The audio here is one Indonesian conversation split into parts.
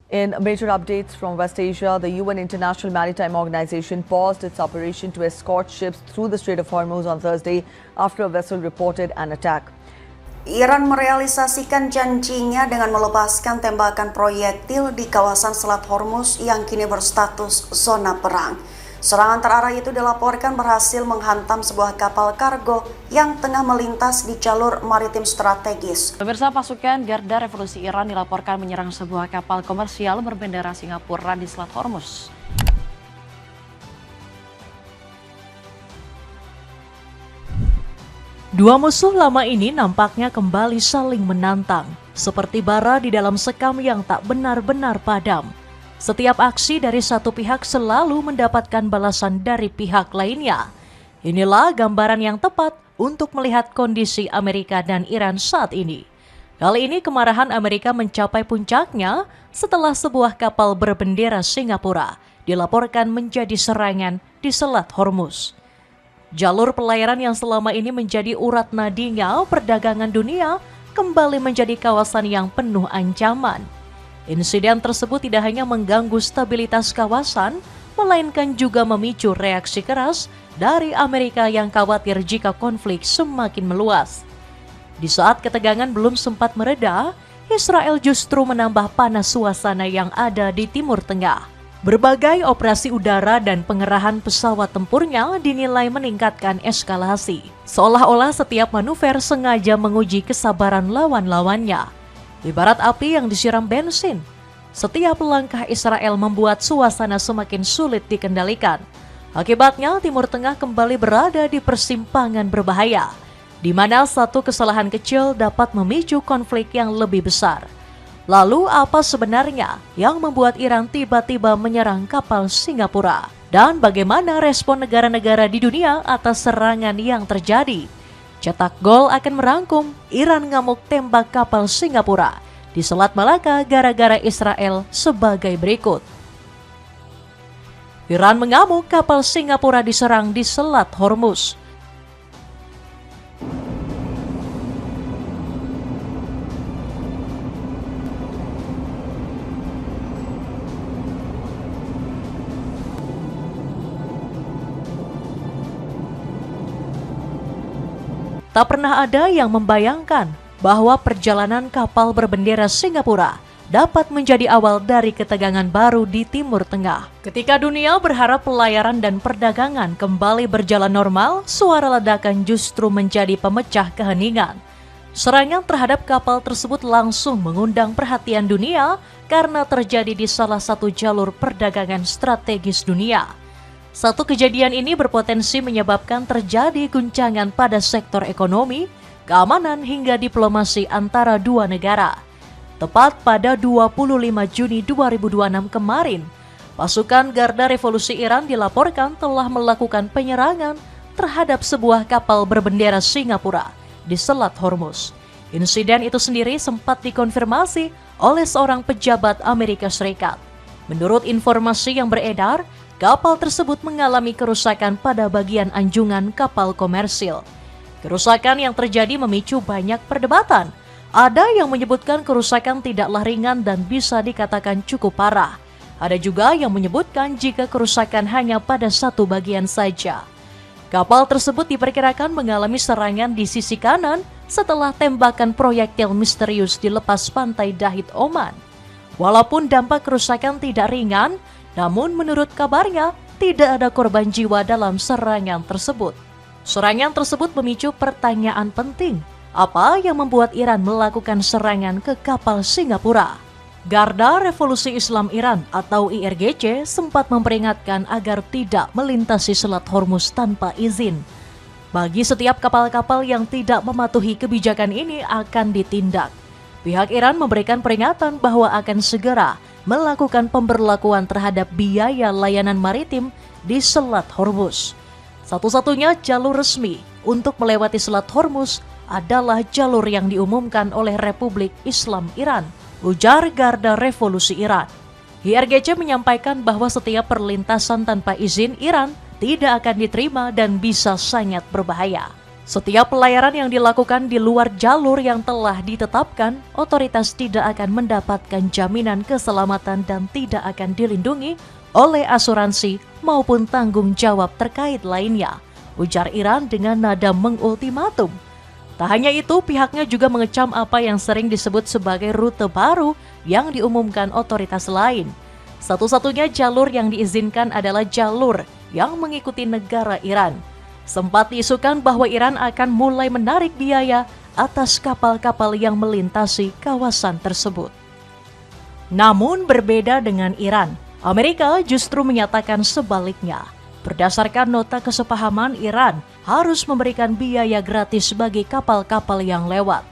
In major updates from West Asia, the UN International Maritime Organization paused its operation to escort ships through the Strait of Hormuz on Thursday after a vessel reported an attack. Iran merealisasikan janjinya dengan melepaskan tembakan proyektil di kawasan Selat Hormuz yang kini berstatus zona perang. Serangan terarah itu dilaporkan berhasil menghantam sebuah kapal kargo yang tengah melintas di jalur maritim strategis. Pemirsa, pasukan Garda Revolusi Iran dilaporkan menyerang sebuah kapal komersial berbendera Singapura di Selat Hormuz. Dua musuh lama ini nampaknya kembali saling menantang, seperti bara di dalam sekam yang tak benar-benar padam. Setiap aksi dari satu pihak selalu mendapatkan balasan dari pihak lainnya. Inilah gambaran yang tepat untuk melihat kondisi Amerika dan Iran saat ini. Kali ini kemarahan Amerika mencapai puncaknya setelah sebuah kapal berbendera Singapura dilaporkan menjadi serangan di Selat Hormuz. Jalur pelayaran yang selama ini menjadi urat nadinya perdagangan dunia kembali menjadi kawasan yang penuh ancaman. Insiden tersebut tidak hanya mengganggu stabilitas kawasan, melainkan juga memicu reaksi keras dari Amerika yang khawatir jika konflik semakin meluas. Di saat ketegangan belum sempat mereda, Israel justru menambah panas suasana yang ada di Timur Tengah. Berbagai operasi udara dan pengerahan pesawat tempurnya dinilai meningkatkan eskalasi. Seolah-olah setiap manuver sengaja menguji kesabaran lawan-lawannya. Ibarat api yang disiram bensin, setiap langkah Israel membuat suasana semakin sulit dikendalikan. Akibatnya Timur Tengah kembali berada di persimpangan berbahaya, di mana satu kesalahan kecil dapat memicu konflik yang lebih besar. Lalu apa sebenarnya yang membuat Iran tiba-tiba menyerang kapal Singapura? Dan bagaimana respon negara-negara di dunia atas serangan yang terjadi? Cetak gol akan merangkum Iran ngamuk tembak kapal Singapura di Selat Malaka gara-gara Israel sebagai berikut. Iran mengamuk kapal Singapura diserang di Selat Hormuz. Tak pernah ada yang membayangkan bahwa perjalanan kapal berbendera Singapura dapat menjadi awal dari ketegangan baru di Timur Tengah. Ketika dunia berharap pelayaran dan perdagangan kembali berjalan normal, suara ledakan justru menjadi pemecah keheningan. Serangan terhadap kapal tersebut langsung mengundang perhatian dunia karena terjadi di salah satu jalur perdagangan strategis dunia. Satu kejadian ini berpotensi menyebabkan terjadi guncangan pada sektor ekonomi, keamanan hingga diplomasi antara dua negara. Tepat pada 25 Juni 2026 kemarin, pasukan Garda Revolusi Iran dilaporkan telah melakukan penyerangan terhadap sebuah kapal berbendera Singapura di Selat Hormuz. Insiden itu sendiri sempat dikonfirmasi oleh seorang pejabat Amerika Serikat. Menurut informasi yang beredar, kapal tersebut mengalami kerusakan pada bagian anjungan kapal komersil. Kerusakan yang terjadi memicu banyak perdebatan. Ada yang menyebutkan kerusakan tidaklah ringan dan bisa dikatakan cukup parah. Ada juga yang menyebutkan jika kerusakan hanya pada satu bagian saja. Kapal tersebut diperkirakan mengalami serangan di sisi kanan setelah tembakan proyektil misterius di lepas pantai Dahit, Oman. Walaupun dampak kerusakan tidak ringan, namun menurut kabarnya tidak ada korban jiwa dalam serangan tersebut. Serangan tersebut memicu pertanyaan penting. Apa yang membuat Iran melakukan serangan ke kapal Singapura? Garda Revolusi Islam Iran atau IRGC sempat memperingatkan agar tidak melintasi Selat Hormuz tanpa izin. Bagi setiap kapal-kapal yang tidak mematuhi kebijakan ini akan ditindak. Pihak Iran memberikan peringatan bahwa akan segera melakukan pemberlakuan terhadap biaya layanan maritim di Selat Hormuz. Satu-satunya jalur resmi untuk melewati Selat Hormuz adalah jalur yang diumumkan oleh Republik Islam Iran, ujar Garda Revolusi Iran. IRGC menyampaikan bahwa setiap perlintasan tanpa izin Iran tidak akan diterima dan bisa sangat berbahaya. Setiap pelayaran yang dilakukan di luar jalur yang telah ditetapkan, otoritas tidak akan mendapatkan jaminan keselamatan dan tidak akan dilindungi oleh asuransi maupun tanggung jawab terkait lainnya, ujar Iran dengan nada mengultimatum. Tak hanya itu, pihaknya juga mengecam apa yang sering disebut sebagai rute baru yang diumumkan otoritas lain. Satu-satunya jalur yang diizinkan adalah jalur yang mengikuti negara Iran. Sempat diisukan bahwa Iran akan mulai menarik biaya atas kapal-kapal yang melintasi kawasan tersebut. Namun berbeda dengan Iran, Amerika justru menyatakan sebaliknya. Berdasarkan nota kesepahaman, Iran harus memberikan biaya gratis bagi kapal-kapal yang lewat.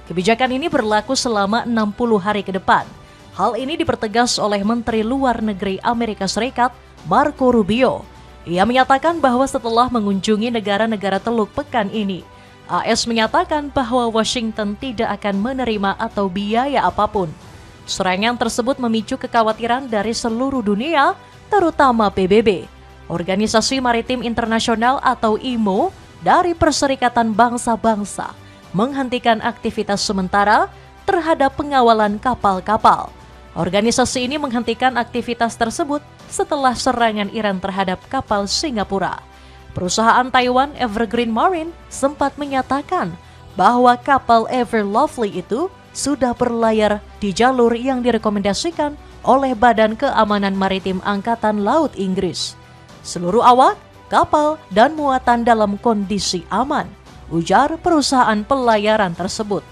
Kebijakan ini berlaku selama 60 hari ke depan. Hal ini dipertegas oleh Menteri Luar Negeri Amerika Serikat, Marco Rubio. Ia menyatakan bahwa setelah mengunjungi negara-negara Teluk Pekan ini, AS menyatakan bahwa Washington tidak akan menerima atau biaya apapun. Serangan tersebut memicu kekhawatiran dari seluruh dunia, terutama PBB, Organisasi Maritim Internasional atau IMO, dari Perserikatan Bangsa-Bangsa, menghentikan aktivitas sementara terhadap pengawalan kapal-kapal. Organisasi ini menghentikan aktivitas tersebut setelah serangan Iran terhadap kapal Singapura. Perusahaan Taiwan Evergreen Marine sempat menyatakan bahwa kapal Ever Lovely itu sudah berlayar di jalur yang direkomendasikan oleh Badan Keamanan Maritim Angkatan Laut Inggris. Seluruh awak, kapal, dan muatan dalam kondisi aman, ujar perusahaan pelayaran tersebut.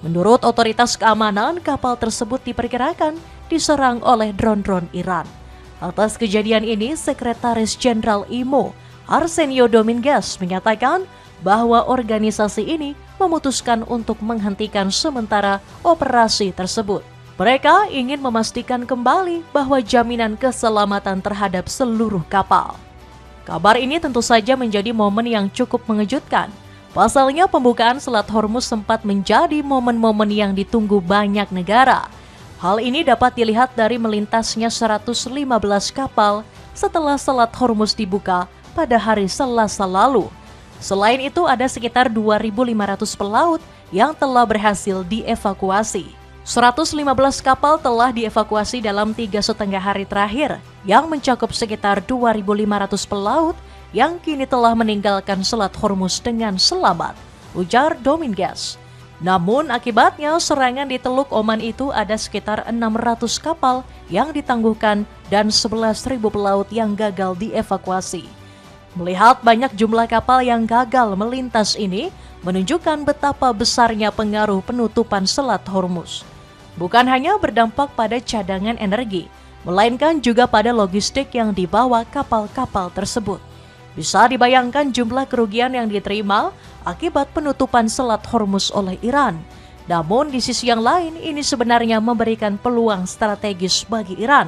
Menurut otoritas keamanan, kapal tersebut diperkirakan diserang oleh drone-drone Iran. Atas kejadian ini, Sekretaris Jenderal IMO, Arsenio Dominguez, menyatakan bahwa organisasi ini memutuskan untuk menghentikan sementara operasi tersebut. Mereka ingin memastikan kembali bahwa jaminan keselamatan terhadap seluruh kapal. Kabar ini tentu saja menjadi momen yang cukup mengejutkan. Pasalnya pembukaan Selat Hormuz sempat menjadi momen-momen yang ditunggu banyak negara. Hal ini dapat dilihat dari melintasnya 115 kapal setelah Selat Hormuz dibuka pada hari Selasa lalu. Selain itu ada sekitar 2.500 pelaut yang telah berhasil dievakuasi. 115 kapal telah dievakuasi dalam 3,5 hari terakhir, yang mencakup sekitar 2.500 pelaut yang kini telah meninggalkan Selat Hormuz dengan selamat, ujar Dominguez. Namun akibatnya serangan di Teluk Oman itu ada sekitar 600 kapal yang ditangguhkan dan 11.000 pelaut yang gagal dievakuasi. Melihat banyak jumlah kapal yang gagal melintas ini, menunjukkan betapa besarnya pengaruh penutupan Selat Hormuz. Bukan hanya berdampak pada cadangan energi, melainkan juga pada logistik yang dibawa kapal-kapal tersebut. Bisa dibayangkan jumlah kerugian yang diterima akibat penutupan Selat Hormuz oleh Iran. Namun di sisi yang lain, ini sebenarnya memberikan peluang strategis bagi Iran.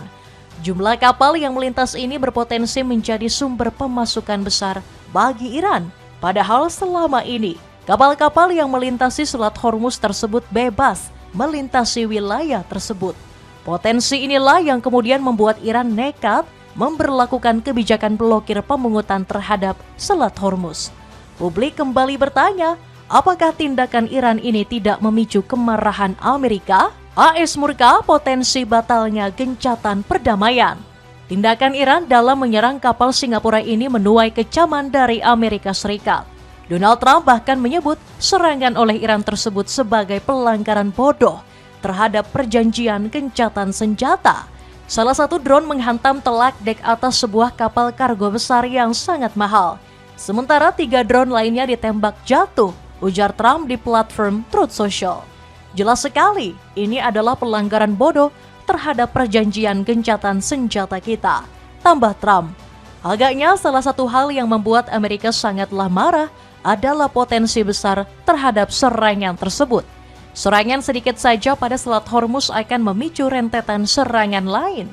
Jumlah kapal yang melintas ini berpotensi menjadi sumber pemasukan besar bagi Iran. Padahal selama ini, kapal-kapal yang melintasi Selat Hormuz tersebut bebas melintasi wilayah tersebut. Potensi inilah yang kemudian membuat Iran nekat memberlakukan kebijakan blokir pemungutan terhadap Selat Hormuz. Publik kembali bertanya, apakah tindakan Iran ini tidak memicu kemarahan Amerika? AS murka potensi batalnya gencatan perdamaian. Tindakan Iran dalam menyerang kapal Singapura ini menuai kecaman dari Amerika Serikat. Donald Trump bahkan menyebut serangan oleh Iran tersebut sebagai pelanggaran bodoh terhadap perjanjian gencatan senjata. Salah satu drone menghantam telak dek atas sebuah kapal kargo besar yang sangat mahal. Sementara 3 drone lainnya ditembak jatuh, ujar Trump di platform Truth Social. Jelas sekali, ini adalah pelanggaran bodoh terhadap perjanjian gencatan senjata kita, tambah Trump. Agaknya salah satu hal yang membuat Amerika sangatlah marah adalah potensi besar terhadap serangan tersebut. Serangan sedikit saja pada Selat Hormuz akan memicu rentetan serangan lain.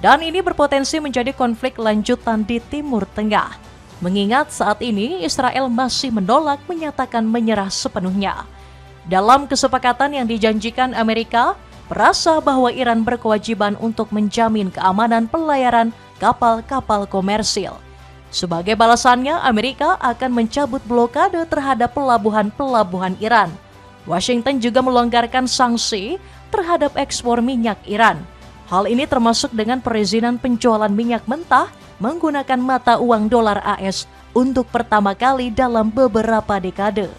Dan ini berpotensi menjadi konflik lanjutan di Timur Tengah. Mengingat saat ini Israel masih menolak menyatakan menyerah sepenuhnya. Dalam kesepakatan yang dijanjikan Amerika, merasa bahwa Iran berkewajiban untuk menjamin keamanan pelayaran kapal-kapal komersil. Sebagai balasannya, Amerika akan mencabut blokade terhadap pelabuhan-pelabuhan Iran. Washington juga melonggarkan sanksi terhadap ekspor minyak Iran. Hal ini termasuk dengan perizinan penjualan minyak mentah menggunakan mata uang dolar AS untuk pertama kali dalam beberapa dekade.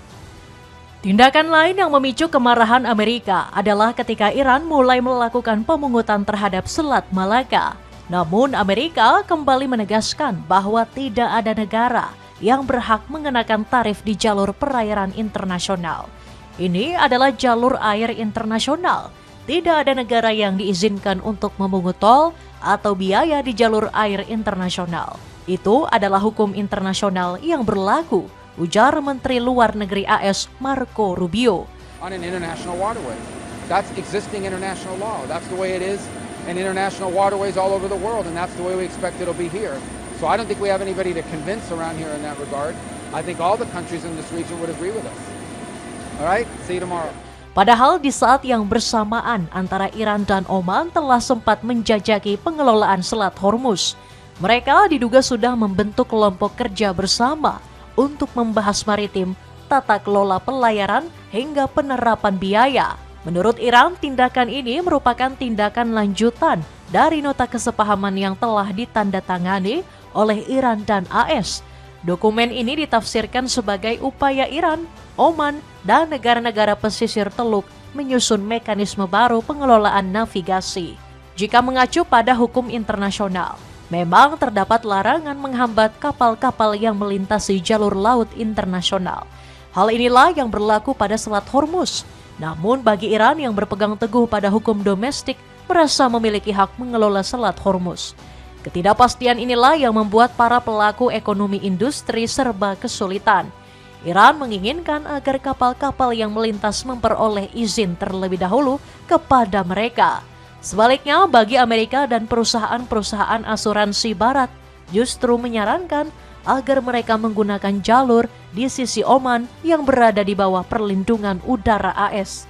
Tindakan lain yang memicu kemarahan Amerika adalah ketika Iran mulai melakukan pemungutan terhadap Selat Malaka. Namun Amerika kembali menegaskan bahwa tidak ada negara yang berhak mengenakan tarif di jalur perairan internasional. Ini adalah jalur air internasional. Tidak ada negara yang diizinkan untuk memungut tol atau biaya di jalur air internasional. Itu adalah hukum internasional yang berlaku, ujar Menteri Luar Negeri AS Marco Rubio. On an international waterway. That's existing international law. That's the way it is in international waterways all over the world, and that's the way we expect it'll be here. So I don't think we have anybody to convince around here in that regard. I think all the countries in this region would agree with us. All right, see you tomorrow. Padahal di saat yang bersamaan antara Iran dan Oman telah sempat menjajaki pengelolaan Selat Hormuz. Mereka diduga sudah membentuk kelompok kerja bersama untuk membahas maritim, tata kelola pelayaran, hingga penerapan biaya. Menurut Iran, tindakan ini merupakan tindakan lanjutan dari nota kesepahaman yang telah ditandatangani oleh Iran dan AS. Dokumen ini ditafsirkan sebagai upaya Iran, Oman, dan negara-negara pesisir Teluk menyusun mekanisme baru pengelolaan navigasi. Jika mengacu pada hukum internasional, memang terdapat larangan menghambat kapal-kapal yang melintasi jalur laut internasional. Hal inilah yang berlaku pada Selat Hormuz. Namun bagi Iran yang berpegang teguh pada hukum domestik merasa memiliki hak mengelola Selat Hormuz. Ketidakpastian inilah yang membuat para pelaku ekonomi industri serba kesulitan. Iran menginginkan agar kapal-kapal yang melintas memperoleh izin terlebih dahulu kepada mereka. Sebaliknya, bagi Amerika dan perusahaan-perusahaan asuransi Barat justru menyarankan agar mereka menggunakan jalur di sisi Oman yang berada di bawah perlindungan udara AS.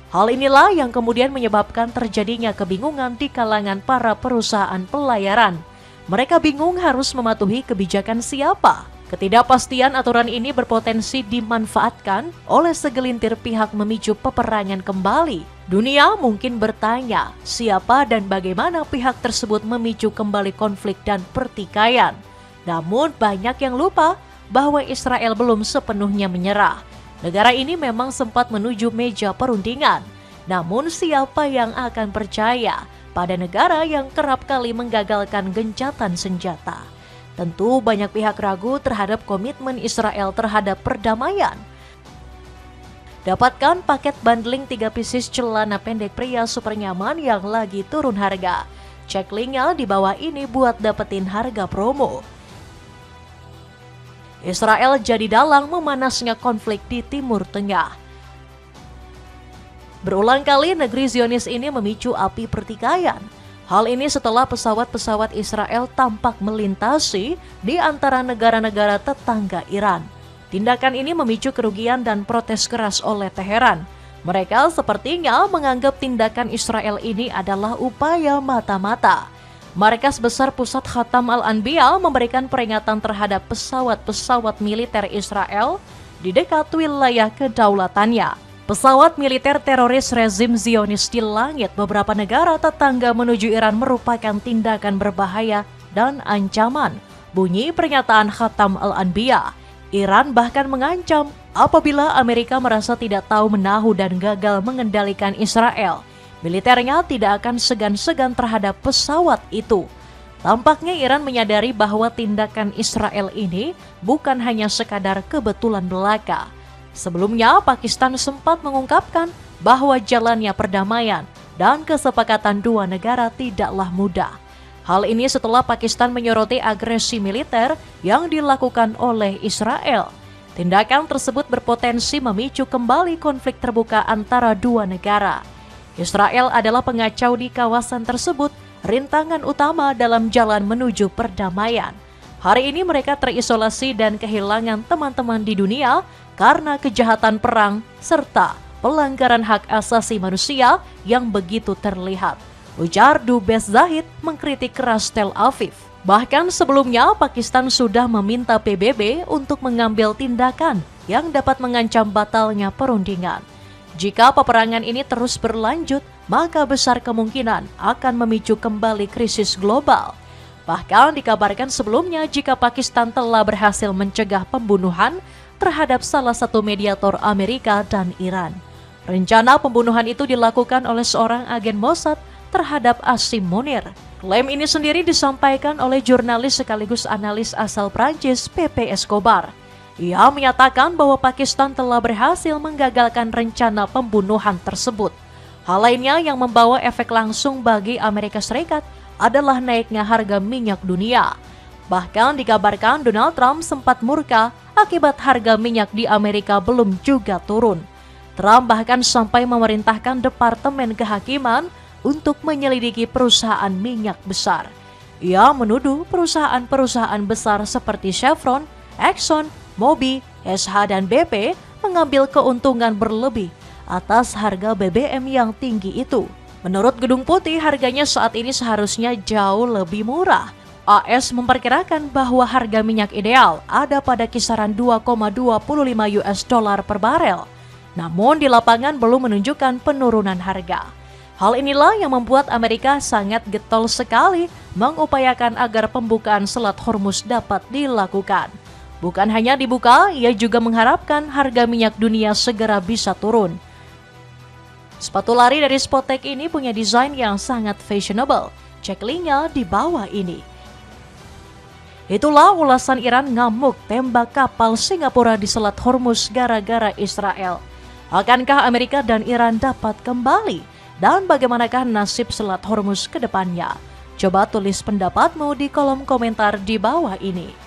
Hal inilah yang kemudian menyebabkan terjadinya kebingungan di kalangan para perusahaan pelayaran. Mereka bingung harus mematuhi kebijakan siapa. Ketidakpastian aturan ini berpotensi dimanfaatkan oleh segelintir pihak memicu peperangan kembali. Dunia mungkin bertanya siapa dan bagaimana pihak tersebut memicu kembali konflik dan pertikaian. Namun banyak yang lupa bahwa Israel belum sepenuhnya menyerah. Negara ini memang sempat menuju meja perundingan. Namun siapa yang akan percaya pada negara yang kerap kali menggagalkan gencatan senjata? Tentu banyak pihak ragu terhadap komitmen Israel terhadap perdamaian. Dapatkan paket bundling 3 pieces celana pendek pria super nyaman yang lagi turun harga. Cek linknya di bawah ini buat dapetin harga promo. Israel jadi dalang memanasnya konflik di Timur Tengah. Berulang kali negeri Zionis ini memicu api pertikaian. Hal ini setelah pesawat-pesawat Israel tampak melintasi di antara negara-negara tetangga Iran. Tindakan ini memicu kerugian dan protes keras oleh Teheran. Mereka sepertinya menganggap tindakan Israel ini adalah upaya mata-mata. Markas Besar Pusat Khatam Al-Anbiya memberikan peringatan terhadap pesawat-pesawat militer Israel di dekat wilayah kedaulatannya. Pesawat militer teroris rezim Zionis di langit beberapa negara tetangga menuju Iran merupakan tindakan berbahaya dan ancaman, bunyi pernyataan Khatam Al-Anbiya. Iran bahkan mengancam apabila Amerika merasa tidak tahu menahu dan gagal mengendalikan Israel, militernya tidak akan segan-segan terhadap pesawat itu. Tampaknya Iran menyadari bahwa tindakan Israel ini bukan hanya sekadar kebetulan belaka. Sebelumnya, Pakistan sempat mengungkapkan bahwa jalannya perdamaian dan kesepakatan dua negara tidaklah mudah. Hal ini setelah Pakistan menyoroti agresi militer yang dilakukan oleh Israel. Tindakan tersebut berpotensi memicu kembali konflik terbuka antara dua negara. Israel adalah pengacau di kawasan tersebut, rintangan utama dalam jalan menuju perdamaian. Hari ini mereka terisolasi dan kehilangan teman-teman di dunia karena kejahatan perang serta pelanggaran hak asasi manusia yang begitu terlihat. Ujar Dubes Zahid mengkritik keras Tel Aviv. Bahkan sebelumnya, Pakistan sudah meminta PBB untuk mengambil tindakan yang dapat mengancam batalnya perundingan. Jika peperangan ini terus berlanjut, maka besar kemungkinan akan memicu kembali krisis global. Bahkan dikabarkan sebelumnya jika Pakistan telah berhasil mencegah pembunuhan terhadap salah satu mediator Amerika dan Iran. Rencana pembunuhan itu dilakukan oleh seorang agen Mossad terhadap Asim Munir. Klaim ini sendiri disampaikan oleh jurnalis sekaligus analis asal Prancis Pepe Escobar. Ia menyatakan bahwa Pakistan telah berhasil menggagalkan rencana pembunuhan tersebut. Hal lainnya yang membawa efek langsung bagi Amerika Serikat adalah naiknya harga minyak dunia. Bahkan dikabarkan Donald Trump sempat murka akibat harga minyak di Amerika belum juga turun. Trump bahkan sampai memerintahkan Departemen Kehakiman untuk menyelidiki perusahaan minyak besar. Ia menuduh perusahaan-perusahaan besar seperti Chevron, Exxon, Mobil, SH, dan BP mengambil keuntungan berlebih atas harga BBM yang tinggi itu. Menurut Gedung Putih, harganya saat ini seharusnya jauh lebih murah. AS memperkirakan bahwa harga minyak ideal ada pada kisaran 2,25 US dollar per barel. Namun di lapangan belum menunjukkan penurunan harga. Hal inilah yang membuat Amerika sangat getol sekali mengupayakan agar pembukaan Selat Hormuz dapat dilakukan. Bukan hanya dibuka, ia juga mengharapkan harga minyak dunia segera bisa turun. Sepatu lari dari Spotek ini punya desain yang sangat fashionable. Cek linknya di bawah ini. Itulah ulasan Iran ngamuk tembak kapal Singapura di Selat Hormuz gara-gara Israel. Akankah Amerika dan Iran dapat kembali? Dan bagaimanakah nasib Selat Hormuz ke depannya? Coba tulis pendapatmu di kolom komentar di bawah ini.